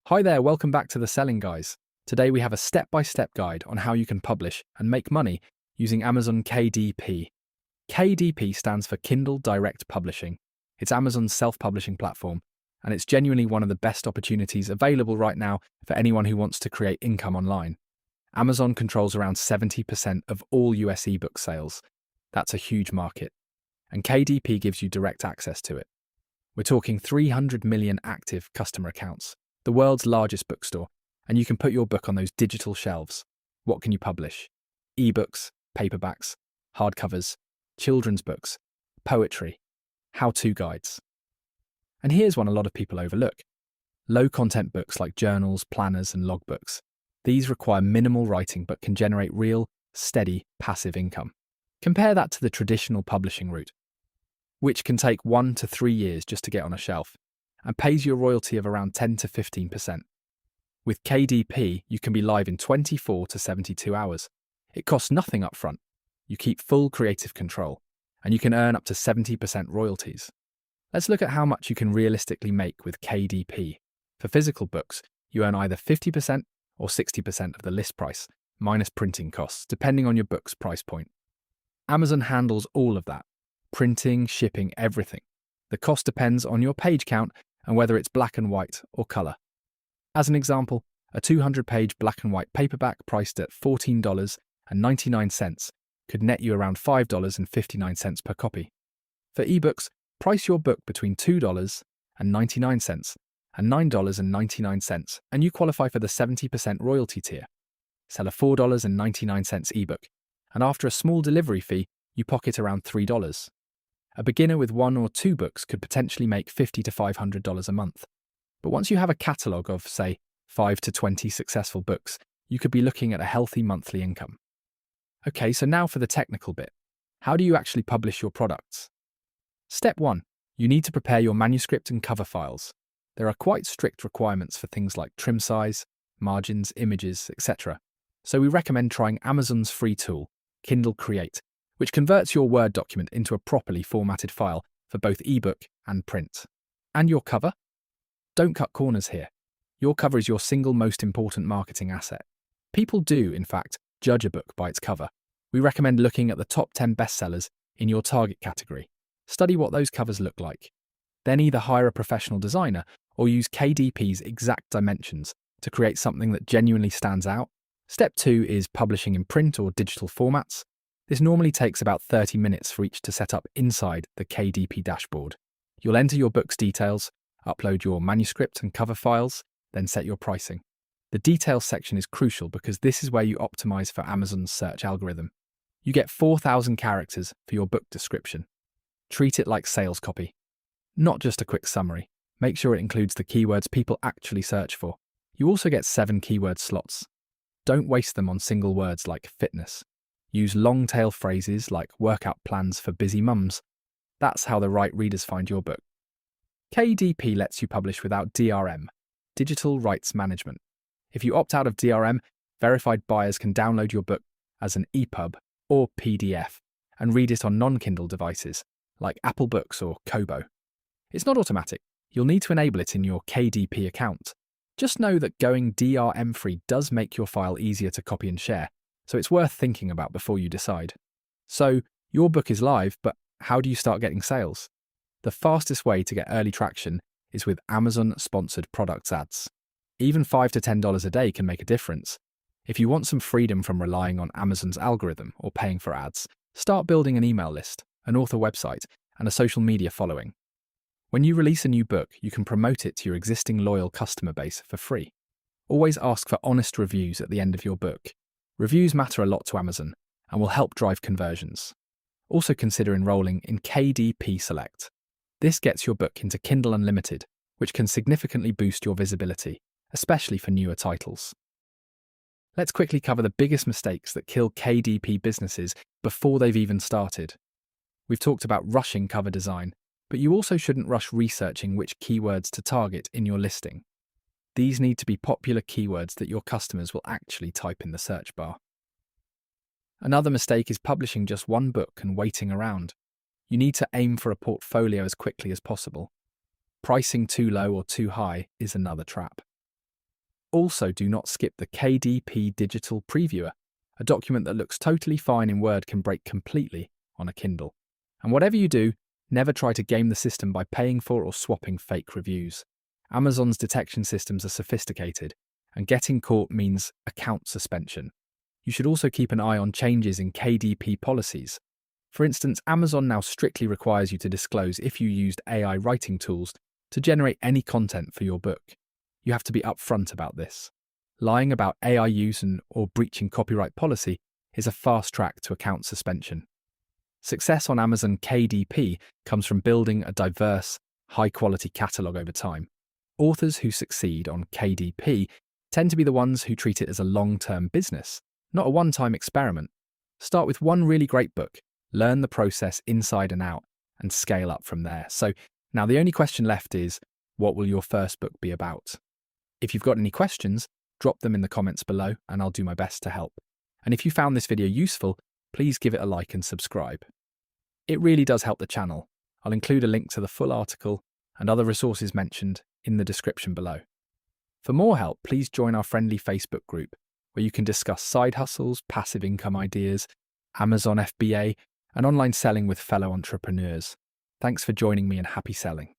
Hi there, welcome back to the Selling Guys. Today we have a step-by-step guide on how you can publish and make money using Amazon KDP. KDP stands for Kindle Direct Publishing. It's Amazon's self-publishing platform, and it's genuinely one of the best opportunities available right now for anyone who wants to create income online. Amazon controls around 70% of all US ebook sales. That's a huge market, and KDP gives you direct access to it. We're talking 300 million active customer accounts, the world's largest bookstore, and you can put your book on those digital shelves. What can you publish? Ebooks, paperbacks, hardcovers, children's books, poetry, how-to guides. And here's one a lot of people overlook. Low-content books like journals, planners, and logbooks. These require minimal writing but can generate real, steady, passive income. Compare that to the traditional publishing route, which can take 1 to 3 years just to get on a shelf, and pays you a royalty of around 10 to 15%. With KDP, you can be live in 24 to 72 hours. It costs nothing up front. You keep full creative control, and you can earn up to 70% royalties. Let's look at how much you can realistically make with KDP. For physical books, you earn either 50% or 60% of the list price, minus printing costs, depending on your book's price point. Amazon handles all of that. Printing, shipping, everything. The cost depends on your page count and whether it's black and white or color. As an example, a 200-page black and white paperback priced at $14.99 could net you around $5.59 per copy. For ebooks, price your book between $2.99 and $9.99, and you qualify for the 70% royalty tier. Sell a $4.99 ebook, and after a small delivery fee, you pocket around $3. A beginner with 1 or 2 books could potentially make $50 to $500 a month. But once you have a catalogue of, say, 5 to 20 successful books, you could be looking at a healthy monthly income. Okay, so now for the technical bit. How do you actually publish your products? Step 1. You need to prepare your manuscript and cover files. There are quite strict requirements for things like trim size, margins, images, etc. So we recommend trying Amazon's free tool, Kindle Create, which converts your Word document into a properly formatted file for both ebook and print. And your cover? Don't cut corners here. Your cover is your single most important marketing asset. People do, in fact, judge a book by its cover. We recommend looking at the top 10 bestsellers in your target category. Study what those covers look like. Then either hire a professional designer or use KDP's exact dimensions to create something that genuinely stands out. Step 2 is publishing in print or digital formats. This normally takes about 30 minutes for each to set up inside the KDP dashboard. You'll enter your book's details, upload your manuscript and cover files, then set your pricing. The details section is crucial because this is where you optimize for Amazon's search algorithm. You get 4,000 characters for your book description. Treat it like sales copy, not just a quick summary. Make sure it includes the keywords people actually search for. You also get 7 keyword slots. Don't waste them on single words like fitness. Use long-tail phrases like workout plans for busy mums. That's how the right readers find your book. KDP lets you publish without DRM, Digital Rights Management. If you opt out of DRM, verified buyers can download your book as an EPUB or PDF and read it on non-Kindle devices like Apple Books or Kobo. It's not automatic. You'll need to enable it in your KDP account. Just know that going DRM-free does make your file easier to copy and share, so it's worth thinking about before you decide. So, your book is live, but how do you start getting sales? The fastest way to get early traction is with Amazon-sponsored products ads. Even $5 to $10 a day can make a difference. If you want some freedom from relying on Amazon's algorithm or paying for ads, start building an email list, an author website, and a social media following. When you release a new book, you can promote it to your existing loyal customer base for free. Always ask for honest reviews at the end of your book. Reviews matter a lot to Amazon and will help drive conversions. Also consider enrolling in KDP Select. This gets your book into Kindle Unlimited, which can significantly boost your visibility, especially for newer titles. Let's quickly cover the biggest mistakes that kill KDP businesses before they've even started. We've talked about rushing cover design, but you also shouldn't rush researching which keywords to target in your listing. These need to be popular keywords that your customers will actually type in the search bar. Another mistake is publishing just one book and waiting around. You need to aim for a portfolio as quickly as possible. Pricing too low or too high is another trap. Also, do not skip the KDP Digital Previewer. A document that looks totally fine in Word can break completely on a Kindle. And whatever you do, never try to game the system by paying for or swapping fake reviews. Amazon's detection systems are sophisticated, and getting caught means account suspension. You should also keep an eye on changes in KDP policies. For instance, Amazon now strictly requires you to disclose if you used AI writing tools to generate any content for your book. You have to be upfront about this. Lying about AI use or breaching copyright policy is a fast track to account suspension. Success on Amazon KDP comes from building a diverse, high-quality catalogue over time. Authors who succeed on KDP tend to be the ones who treat it as a long-term business, not a one-time experiment. Start with one really great book, learn the process inside and out, and scale up from there. So now the only question left is, what will your first book be about? If you've got any questions, drop them in the comments below and I'll do my best to help. And if you found this video useful, please give it a like and subscribe. It really does help the channel. I'll include a link to the full article and other resources mentioned in the description below. For more help, please join our friendly Facebook group where you can discuss side hustles, passive income ideas, Amazon FBA, and online selling with fellow entrepreneurs. Thanks for joining me and happy selling.